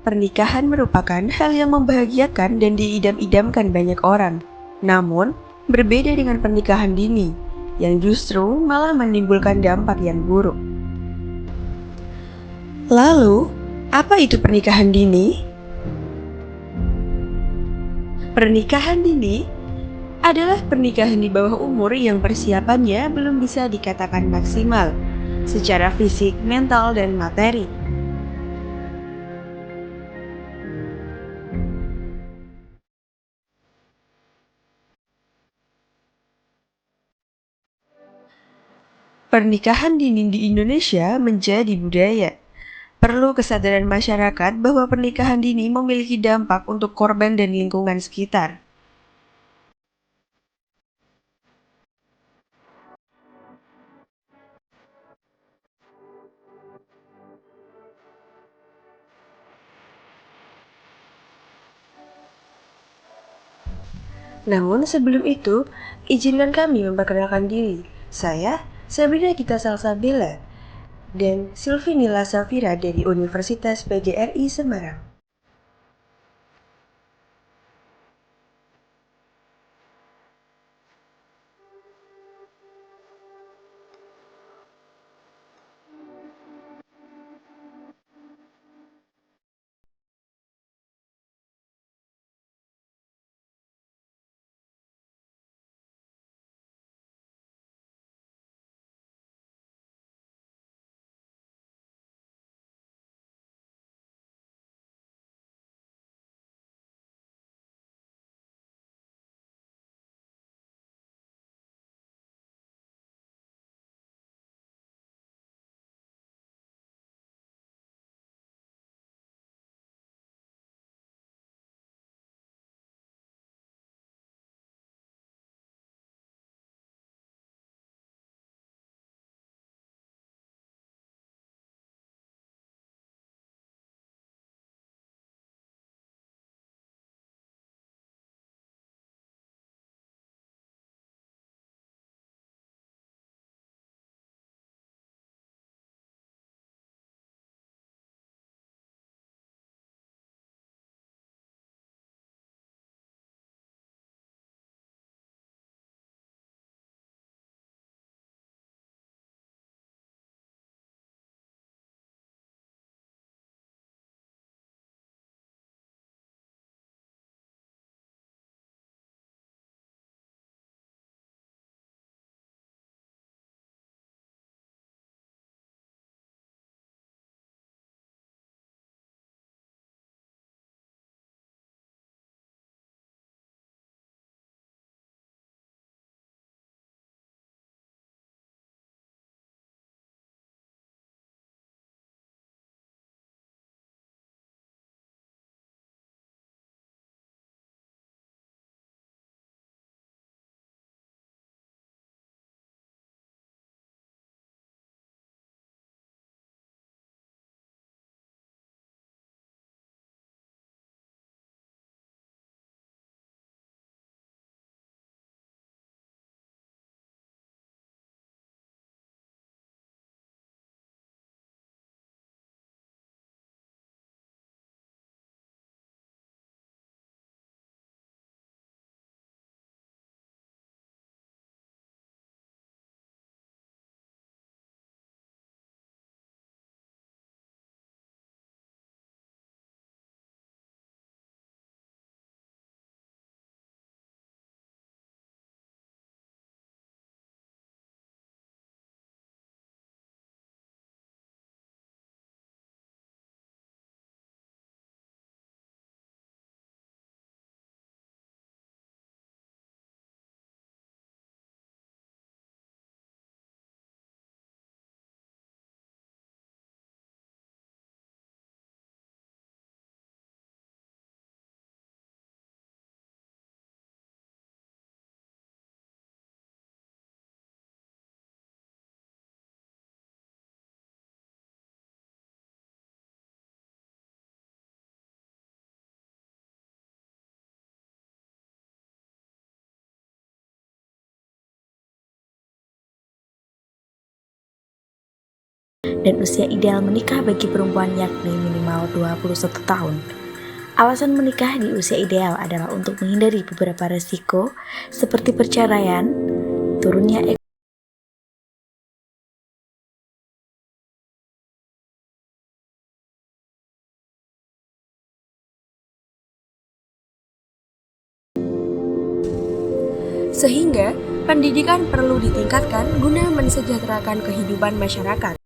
Pernikahan merupakan hal yang membahagiakan dan diidam-idamkan banyak orang. Namun, berbeda dengan pernikahan dini, yang justru malah menimbulkan dampak yang buruk. Lalu, apa itu pernikahan dini? Pernikahan dini adalah pernikahan di bawah umur yang persiapannya belum bisa dikatakan maksimal secara fisik, mental, dan materi. Pernikahan dini di Indonesia menjadi budaya. Perlu kesadaran masyarakat bahwa pernikahan dini memiliki dampak untuk korban dan lingkungan sekitar. Namun sebelum itu, izinkan kami memperkenalkan diri. Saya, Sabrina Gita Salsabila, dan Sylvie Nila Safira dari Universitas PGRI Semarang. dan usia ideal menikah bagi perempuan yakni minimal 21 tahun. Alasan menikah di usia ideal adalah untuk menghindari beberapa resiko seperti perceraian, turunnya Sehingga, pendidikan perlu ditingkatkan guna mensejahterakan kehidupan masyarakat.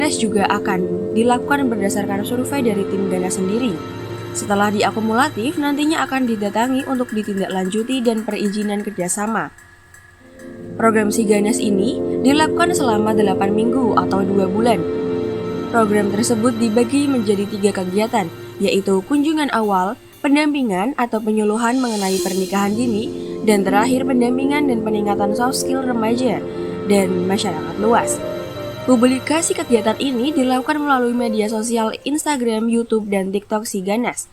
Ganas juga akan dilakukan berdasarkan survei dari tim Ganas sendiri. Setelah diakumulatif, nantinya akan didatangi untuk ditindaklanjuti dan perizinan kerjasama. Program Si Ganas ini dilakukan selama 8 minggu atau 2 bulan. Program tersebut dibagi menjadi 3 kegiatan, yaitu kunjungan awal, pendampingan atau penyuluhan mengenai pernikahan dini, dan terakhir pendampingan dan peningkatan soft skill remaja dan masyarakat luas. Publikasi kegiatan ini dilakukan melalui media sosial Instagram, YouTube, dan TikTok Si Ganas.